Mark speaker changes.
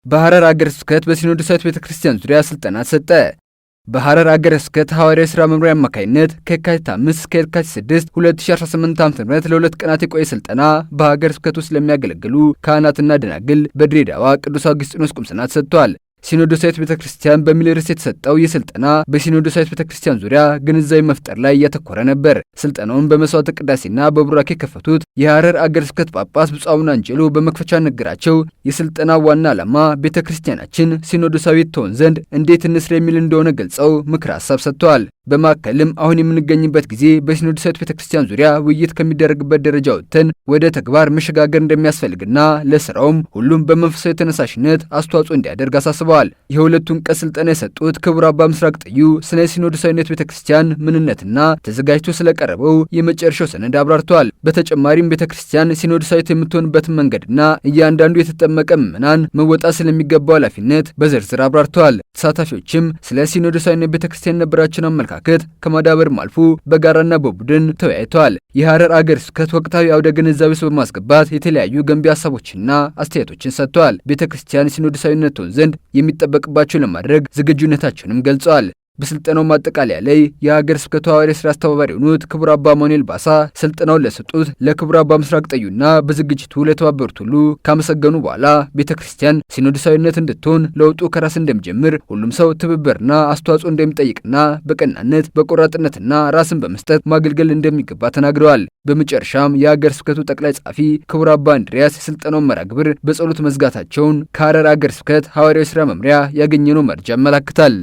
Speaker 1: በሐረር አገረ ስብከት በሲኖዶሳዊት ቤተክርስቲያን ዙሪያ ስልጠና ሰጠ። በሐረር አገረ ስብከት ሐዋርያዊ ሥራ መምሪያ አማካይነት ከየካቲት 5 እስከ የካቲት 6 2018 ዓ.ም ለ2 ቀናት የቆየ ስልጠና በሀገረ ስብከቱ ውስጥ ለሚያገለግሉ ካህናትና ደናግል በድሬዳዋ ቅዱስ አውግስጢኖስ ቁምስና ተሰጥቷል። ሲኖዶሳዊት ቤተክርስቲያን በሚል ርዕስ የተሰጠው ይህ ስልጠና በሲኖዶሳዊት ቤተክርስቲያን ዙሪያ ግንዛቤ መፍጠር ላይ ያተኮረ ነበር። ስልጠናውን በመስዋዕተ ቅዳሴና በቡራኬ የከፈቱት የሐረር አገረ ስብከት ጳጳስ ብፁዕ አቡነ አንጀሎ በመክፈቻ ንግግራቸው የስልጠና ዋና ዓላማ ቤተክርስቲያናችን ሲኖዶሳዊት ትሆን ዘንድ እንዴት እንስራ የሚል እንደሆነ ገልጸው ምክረ ሐሳብ ሰጥተዋል። በማከልም አሁን የምንገኝበት ጊዜ በሲኖዶሳዊት ቤተክርስቲያን ዙሪያ ውይይት ከሚደረግበት ደረጃ ወጥተን ወደ ተግባር መሸጋገር እንደሚያስፈልግና ለስራውም ሁሉም በመንፈሳዊ ተነሳሽነት አስተዋጽኦ እንዲያደርግ አሳስበዋል። የሁለቱን ቀን ስልጠና የሰጡት ክቡር አባ ምስራቅ ጥዩ ስለ ሲኖዶሳዊነት ቤተክርስቲያን ምንነትና ተዘጋጅቶ ስለቀረበው የመጨረሻው ሰነድ አብራርተዋል። በተጨማሪም ቤተክርስቲያን ሲኖዶሳዊት የምትሆንበትን መንገድና እያንዳንዱ የተጠመቀ ምዕመናን መወጣት ስለሚገባው ኃላፊነት በዝርዝር አብራርተዋል። ተሳታፊዎችም ስለ ሲኖዶሳዊነት ቤተክርስቲያን የነበራቸውን አመለካከት ከማዳበርም አልፎ በጋራና በቡድን ተወያይተዋል። የሐረር አገረ ስብከት ወቅታዊ አውደ ግንዛቤ ውስጥ በማስገባት የተለያዩ ገንቢ ሀሳቦችና አስተያየቶችን ሰጥተዋል። ቤተክርስቲያን ሲኖዶሳዊነት ትሆን ዘንድ የሚጠበቅባቸው ለማድረግ ዝግጁነታቸውንም ገልጸዋል። በስልጠናው ማጠቃለያ ላይ የሀገረ ስብከቱ ሐዋርያዊ ሥራ አስተባባሪ የሆኑት ክቡር አባ ማኑኤል ባሳ ስልጠናውን ለሰጡት ለክቡር አባ ምስራቅ ጥዩና በዝግጅቱ ለተባበሩት ሁሉ ካመሰገኑ በኋላ ቤተክርስቲያን ሲኖዶሳዊነት እንድትሆን ለውጡ ከራስ እንደሚጀምር ሁሉም ሰው ትብብርና አስተዋጽኦ እንደሚጠይቅና በቀናነት በቆራጥነትና ራስን በመስጠት ማገልገል እንደሚገባ ተናግረዋል። በመጨረሻም የሀገረ ስብከቱ ጠቅላይ ጸሐፊ ክቡር አባ እንድሪያስ የስልጠናውን መርሐ ግብር በጸሎት መዝጋታቸውን ከሐረር አገረ ስብከት ሐዋርያዊ ሥራ መምሪያ ያገኘነው መረጃ ያመለክታል።